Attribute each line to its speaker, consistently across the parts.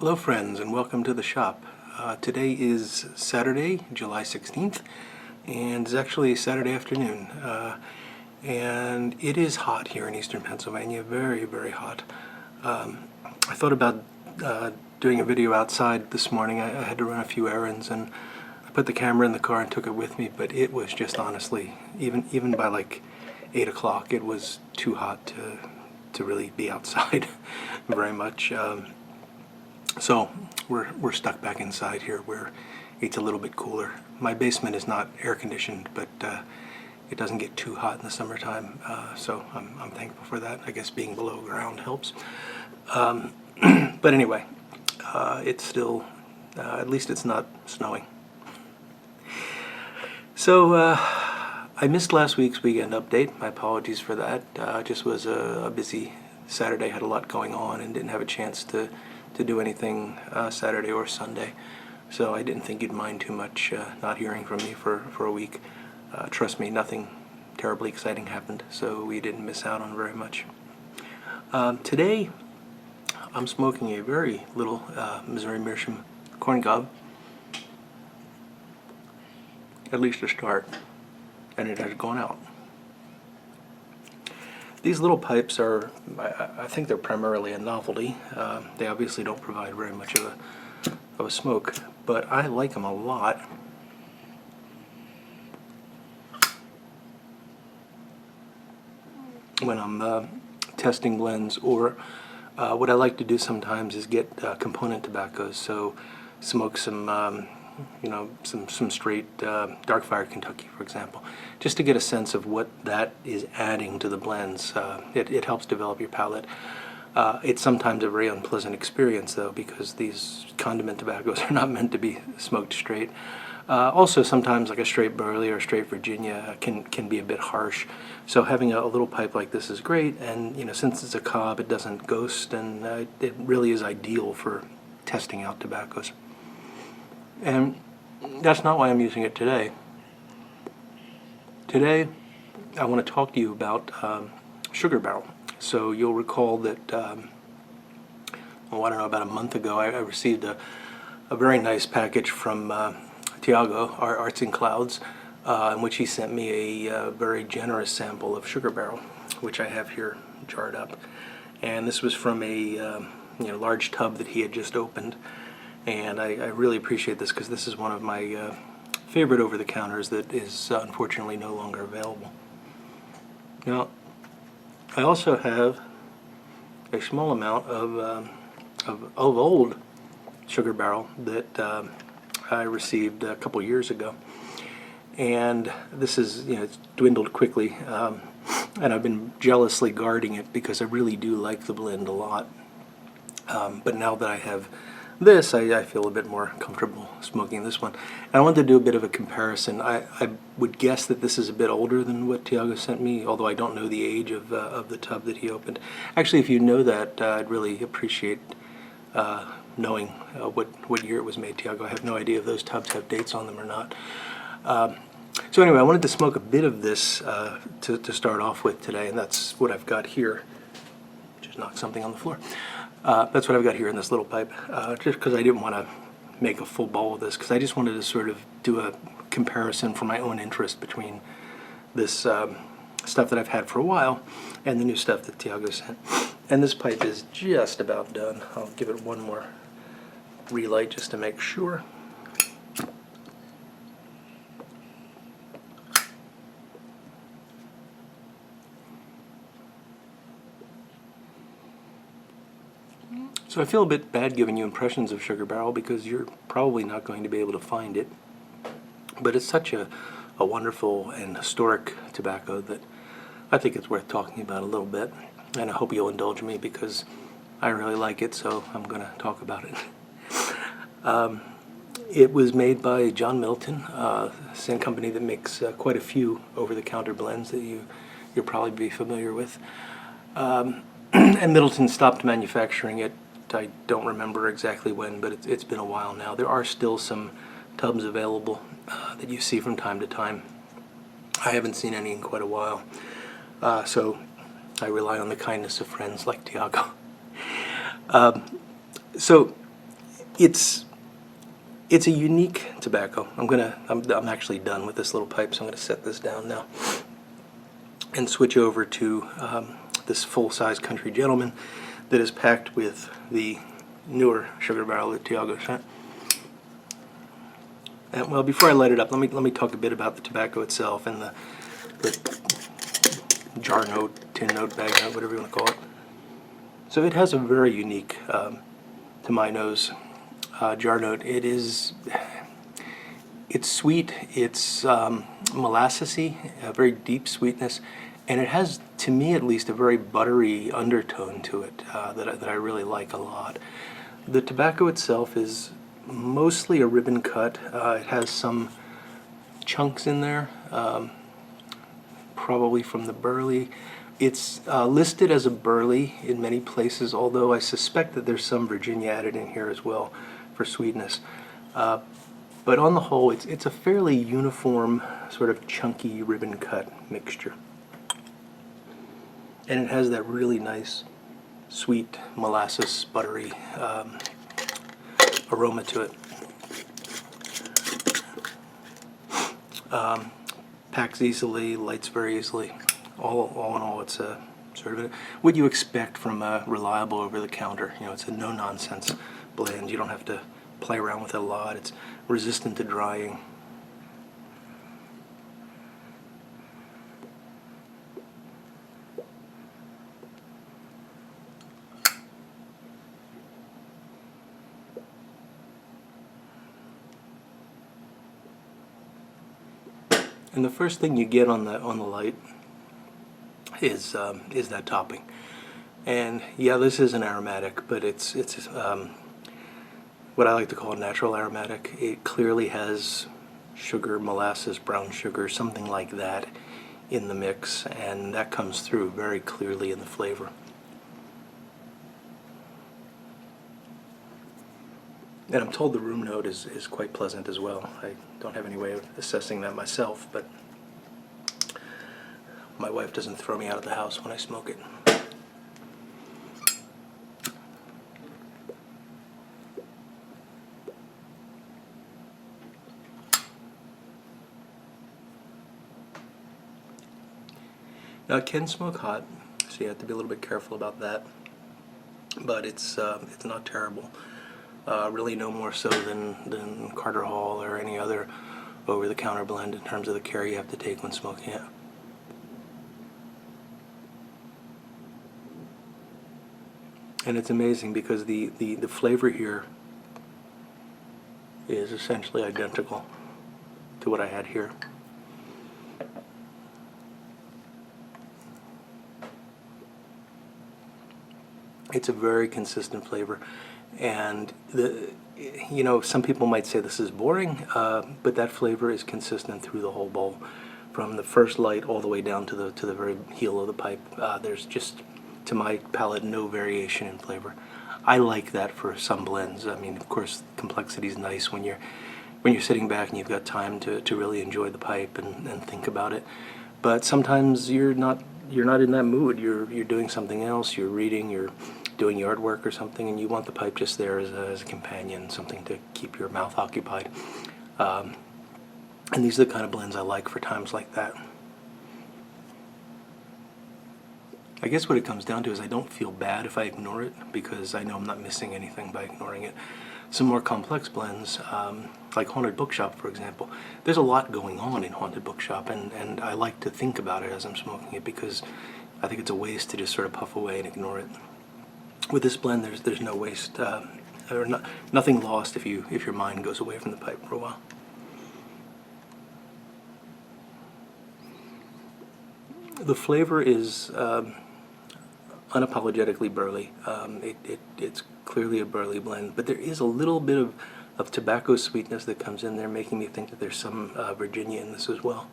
Speaker 1: Hello friends, and welcome to the shop. Today is Saturday, July 16th, and it's actually Saturday afternoon. And it is hot here in eastern Pennsylvania, very, very hot. I thought about doing a video outside this morning. I had to run a few errands, and I put the camera in the car and took it with me, but it was just honestly, even by like 8 o'clock, it was too hot to really be outside very much. So we're stuck back inside here where it's a little bit cooler. My basement is not air conditioned, but it doesn't get too hot in the summertime, so I'm thankful for that. I guess being below ground helps. But anyway, it's still, at least it's not snowing. So I missed last week's weekend update. My apologies for that. Just was a busy Saturday, had a lot going on and didn't have a chance to do anything Saturday or Sunday, so I didn't think you'd mind too much not hearing from me for a week. Trust me, nothing terribly exciting happened, so we didn't miss out on very much. Today I'm smoking a very little Missouri Meerschaum corn cob, at least to start, and it has gone out. These little pipes are, I think they're primarily a novelty. They obviously don't provide very much of a smoke, but I like them a lot. When I'm testing blends, or what I like to do sometimes is get component tobaccos, so smoke some some straight dark fire Kentucky, for example, just to get a sense of what that is adding to the blends. It helps develop your palate. It's sometimes a very unpleasant experience, though, because these condiment tobaccos are not meant to be smoked straight. Also, sometimes like a straight Burley or a straight Virginia can be a bit harsh. So having a little pipe like this is great, and since it's a cob, it doesn't ghost, and it really is ideal for testing out tobaccos. And that's not why I'm using it today. Today, I want to talk to you about Sugar Barrel. So you'll recall that, I don't know, about a month ago, I received a very nice package from Tiago, our ArtsandClouds, in which he sent me a very generous sample of Sugar Barrel, which I have here jarred up. And this was from a large tub that he had just opened. And I really appreciate this, because this is one of my favorite over-the-counters that is unfortunately no longer available. Now, I also have a small amount of old Sugar Barrel that I received a couple years ago, and this is it's dwindled quickly, and I've been jealously guarding it because I really do like the blend a lot. But now that I have this, I feel a bit more comfortable smoking this one. And I wanted to do a bit of a comparison. I would guess that this is a bit older than what Tiago sent me, although I don't know the age of the tub that he opened. Actually, if you know that, I'd really appreciate knowing what year it was made, Tiago. I have no idea if those tubs have dates on them or not. So anyway, I wanted to smoke a bit of this to start off with today, and that's what I've got here. Just knocked something on the floor. That's what I've got here in this little pipe, just because I didn't want to make a full bowl of this, because I just wanted to sort of do a comparison for my own interest between this stuff that I've had for a while and the new stuff that Tiago sent. And this pipe is just about done. I'll give it one more relight just to make sure. So I feel a bit bad giving you impressions of Sugar Barrel, because you're probably not going to be able to find it. But it's such a wonderful and historic tobacco that I think it's worth talking about a little bit. And I hope you'll indulge me, because I really like it, so I'm going to talk about it. It was made by John Middleton, same company that makes quite a few over-the-counter blends that you'll probably be familiar with. And Middleton stopped manufacturing it. I don't remember exactly when, but it's been a while now. There are still some tubs available that you see from time to time. I haven't seen any in quite a while, so I rely on the kindness of friends like Tiago. So it's a unique tobacco. I'm actually done with this little pipe, so I'm gonna set this down now and switch over to this full-size Country Gentleman that is packed with the newer sugar barrel that Tiago sent. And, well, before I light it up, let me talk a bit about the tobacco itself and the jar note, tin note, bag note, whatever you want to call it. So it has a very unique, to my nose, jar note. It's sweet, it's molassesy, a very deep sweetness, and it has, to me at least, a very buttery undertone to it that I really like a lot. The tobacco itself is mostly a ribbon cut. It has some chunks in there, probably from the burley. It's listed as a burley in many places, although I suspect that there's some Virginia added in here as well for sweetness. But on the whole, it's a fairly uniform, sort of chunky ribbon cut mixture. And it has that really nice, sweet, molasses, buttery aroma to it. Packs easily, lights very easily. All in all, it's a sort of what you expect from a reliable over-the-counter. You know, it's a no-nonsense blend. You don't have to play around with it a lot. It's resistant to drying. And the first thing you get on the light is that topping. And yeah, this is an aromatic, but it's what I like to call a natural aromatic. It clearly has sugar, molasses, brown sugar, something like that in the mix, and that comes through very clearly in the flavor. And I'm told the room note is quite pleasant as well. I don't have any way of assessing that myself, but my wife doesn't throw me out of the house when I smoke it. Now it can smoke hot, so you have to be a little bit careful about that. But it's not terrible. Really no more so than Carter Hall or any other over-the-counter blend in terms of the care you have to take when smoking it. And it's amazing because the flavor here is essentially identical to what I had here. It's a very consistent flavor, and some people might say this is boring, but that flavor is consistent through the whole bowl, from the first light all the way down to the very heel of the pipe. There's just, to my palate, no variation in flavor. I like that for some blends. I mean, of course, complexity is nice when you're sitting back and you've got time to really enjoy the pipe and think about it. But sometimes you're not in that mood. You're doing something else. You're reading. You're doing yard work or something, and you want the pipe just there as a companion, something to keep your mouth occupied. And these are the kind of blends I like for times like that. I guess what it comes down to is I don't feel bad if I ignore it, because I know I'm not missing anything by ignoring it. Some more complex blends, like Haunted Bookshop, for example, there's a lot going on in Haunted Bookshop, and I like to think about it as I'm smoking it, because I think it's a waste to just sort of puff away and ignore it. With this blend, there's no waste, or nothing lost if your mind goes away from the pipe for a while. The flavor is unapologetically burley. It's clearly a burley blend, but there is a little bit of tobacco sweetness that comes in there, making me think that there's some Virginia in this as well.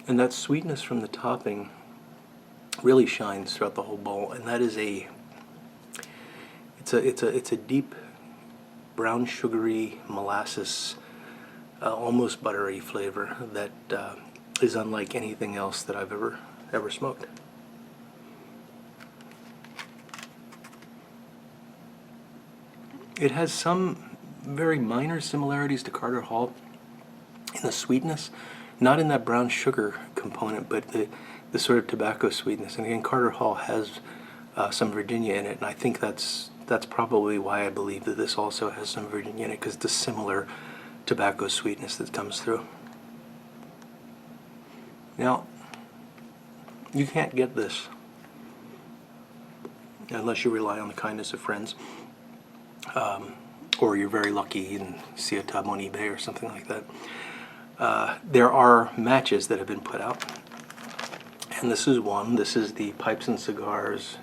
Speaker 1: And that sweetness from the topping really shines throughout the whole bowl, and that is it's a deep brown sugary molasses, almost buttery flavor that is unlike anything else that I've ever smoked. It has some very minor similarities to Carter Hall in the sweetness, not in that brown sugar component, but the sort of tobacco sweetness. And again, Carter Hall has some Virginia in it, and I think that's probably why I believe that this also has some Virginia in it, because it's a similar tobacco sweetness that comes through. Now, you can't get this unless you rely on the kindness of friends, or you're very lucky and see a tub on eBay or something like that. There are matches that have been put out, and this is one. This is the Pipes and Cigars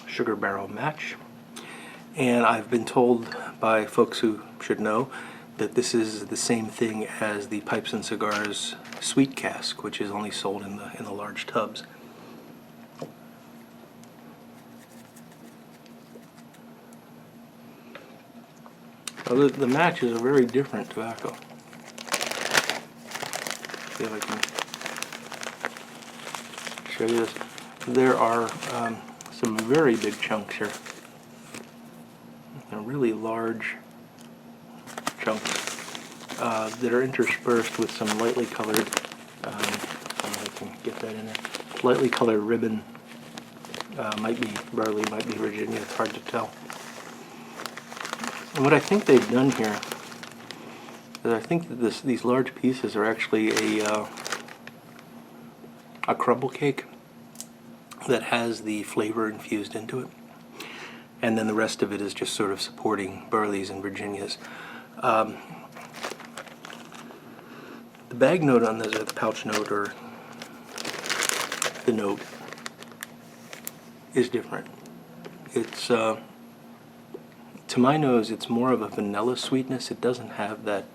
Speaker 1: Sugar Barrel match, and I've been told by folks who should know that this is the same thing as the Pipes and Cigars Sweet Cask, which is only sold in the large tubs. Well, the match is a very different tobacco. See if I can show you this. There are some very big chunks here. Really large chunks that are interspersed with some lightly colored, I don't know if I can get that in there, lightly colored ribbon. Might be barley, might be Virginia, it's hard to tell. And what I think they've done here is I think that these large pieces are actually a crumble cake that has the flavor infused into it, and then the rest of it is just sort of supporting barleys and Virginias. The bag note on this, or the pouch note, or the note, is different. It's to my nose, it's more of a vanilla sweetness. It doesn't have that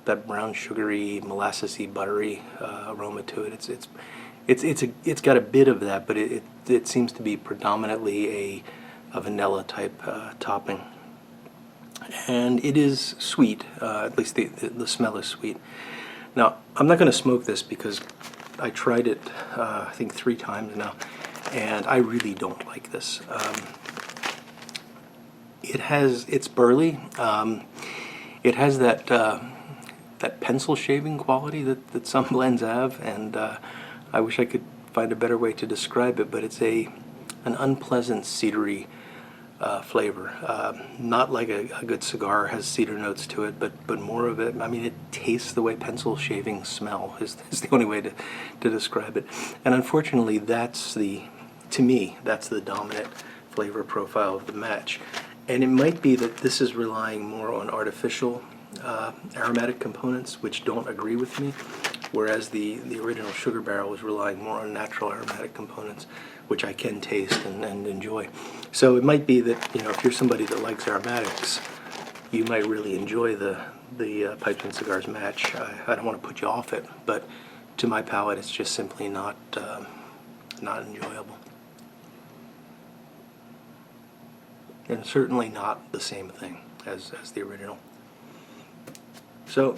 Speaker 1: that brown sugary, molassesy, buttery aroma to it. It's got a bit of that, but it seems to be predominantly a vanilla type topping, and it is sweet. At least the smell is sweet. Now, I'm not going to smoke this because I tried it I think 3 times now, and I really don't like this. It's burly. It has that that pencil shaving quality that some blends have, and I wish I could find a better way to describe it, but it's an unpleasant cedary flavor. Not like a good cigar has cedar notes to it, but more of it. I mean, it tastes the way pencil shavings smell is the only way to describe it. And unfortunately, to me, that's the dominant flavor profile of the match. And it might be that this is relying more on artificial aromatic components, which don't agree with me, whereas the original Sugar Barrel was relying more on natural aromatic components, which I can taste and enjoy. So it might be that, if you're somebody that likes aromatics, you might really enjoy the Pipes and Cigars match. I don't want to put you off it, but to my palate, it's just simply not enjoyable. And certainly not the same thing as the original. So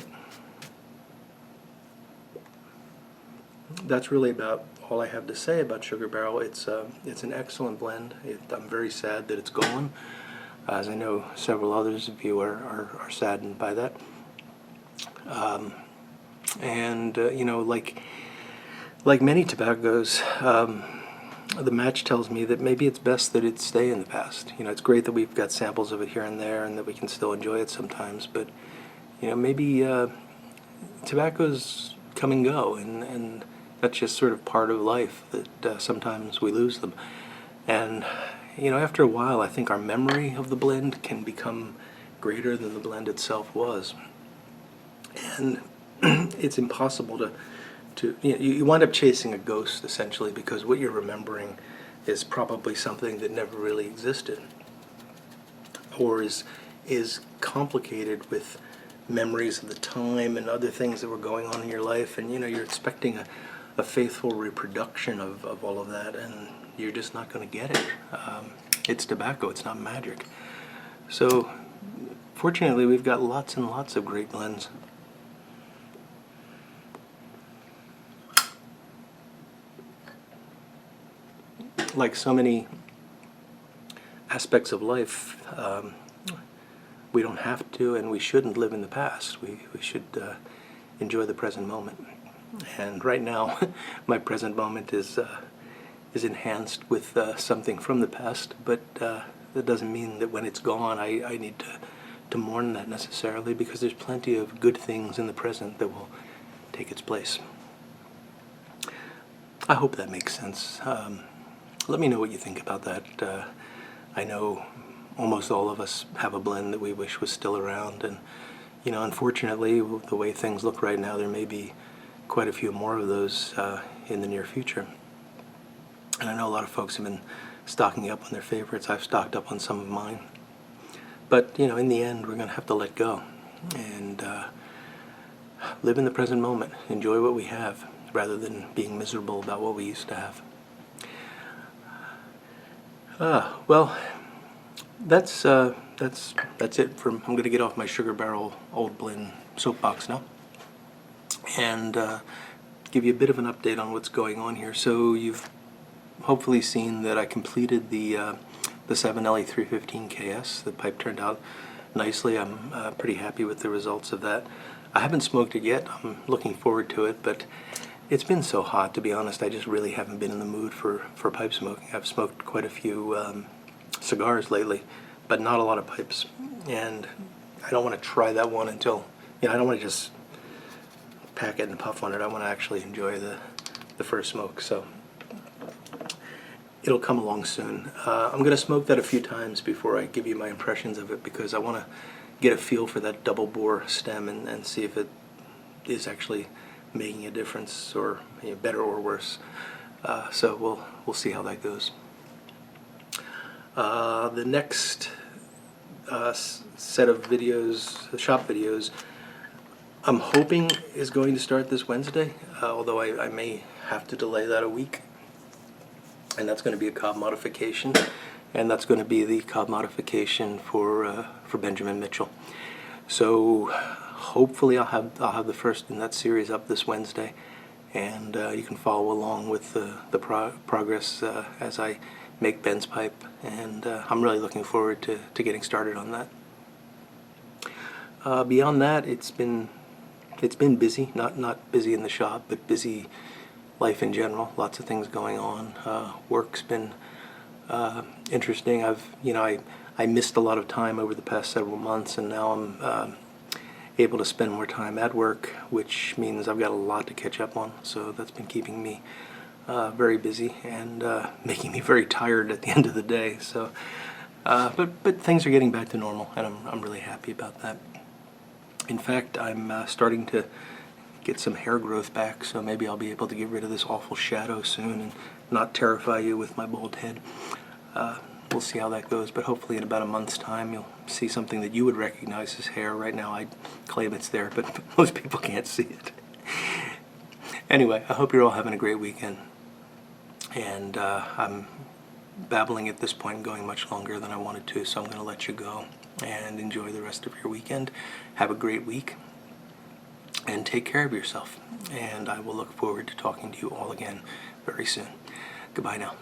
Speaker 1: that's really about all I have to say about Sugar Barrel. It's an excellent blend. I'm very sad that it's gone, as I know several others of you are saddened by that. Like many tobaccos, the match tells me that maybe it's best that it stay in the past. It's great that we've got samples of it here and there and that we can still enjoy it sometimes, but maybe tobaccos come and go, and that's just sort of part of life, that sometimes we lose them. And after a while, I think our memory of the blend can become greater than the blend itself was, and it's impossible to you wind up chasing a ghost, essentially, because what you're remembering is probably something that never really existed, or is complicated with memories of the time and other things that were going on in your life, and you're expecting a faithful reproduction of all of that, and you're just not going to get it. It's tobacco, it's not magic. So fortunately, we've got lots and lots of great blends. Like so many aspects of life, we don't have to and we shouldn't live in the past. We should enjoy the present moment. And right now, my present moment is enhanced with something from the past, but that doesn't mean that when it's gone, I need to mourn that necessarily, because there's plenty of good things in the present that will take its place. I hope that makes sense. Let me know what you think about that. I know almost all of us have a blend that we wish was still around, and unfortunately, the way things look right now, there may be quite a few more of those in the near future. And I know a lot of folks have been stocking up on their favorites. I've stocked up on some of mine. But, in the end, we're going to have to let go and live in the present moment. Enjoy what we have rather than being miserable about what we used to have. Well, that's it. I'm going to get off my Sugar Barrel Old Blend soapbox now and give you a bit of an update on what's going on here. So you've hopefully seen that I completed the 7LE315KS. The pipe turned out nicely. I'm pretty happy with the results of that. I haven't smoked it yet. I'm looking forward to it, but it's been so hot, to be honest. I just really haven't been in the mood for pipe smoking. I've smoked quite a few cigars lately, but not a lot of pipes. And I don't want to try that one until, I don't want to just pack it and puff on it. I want to actually enjoy the first smoke. So it'll come along soon. I'm going to smoke that a few times before I give you my impressions of it, because I want to get a feel for that double bore stem and see if it is actually making a difference, or better or worse. So we'll see how that goes. The next set of videos, shop videos, I'm hoping is going to start this Wednesday, although I may have to delay that a week. And that's going to be a cob modification, and that's going to be the cob modification for Benjamin Mitchell. So hopefully I'll have the first in that series up this Wednesday, and you can follow along with the progress as I make Ben's pipe, and I'm really looking forward to getting started on that. Beyond that, it's been busy, not busy in the shop, but busy life in general. Lots of things going on. Work's been interesting. I missed a lot of time over the past several months, and now I'm able to spend more time at work, which means I've got a lot to catch up on. So that's been keeping me very busy and making me very tired at the end of the day. So, but things are getting back to normal, and I'm really happy about that. In fact, I'm starting to get some hair growth back, so maybe I'll be able to get rid of this awful shadow soon and not terrify you with my bald head. We'll see how that goes, but hopefully in about a month's time you'll see something that you would recognize as hair. Right now I claim it's there, but most people can't see it. Anyway, I hope you're all having a great weekend, and I'm babbling at this point, going much longer than I wanted to, so I'm going to let you go and enjoy the rest of your weekend. Have a great week, and take care of yourself. And I will look forward to talking to you all again very soon. Goodbye now.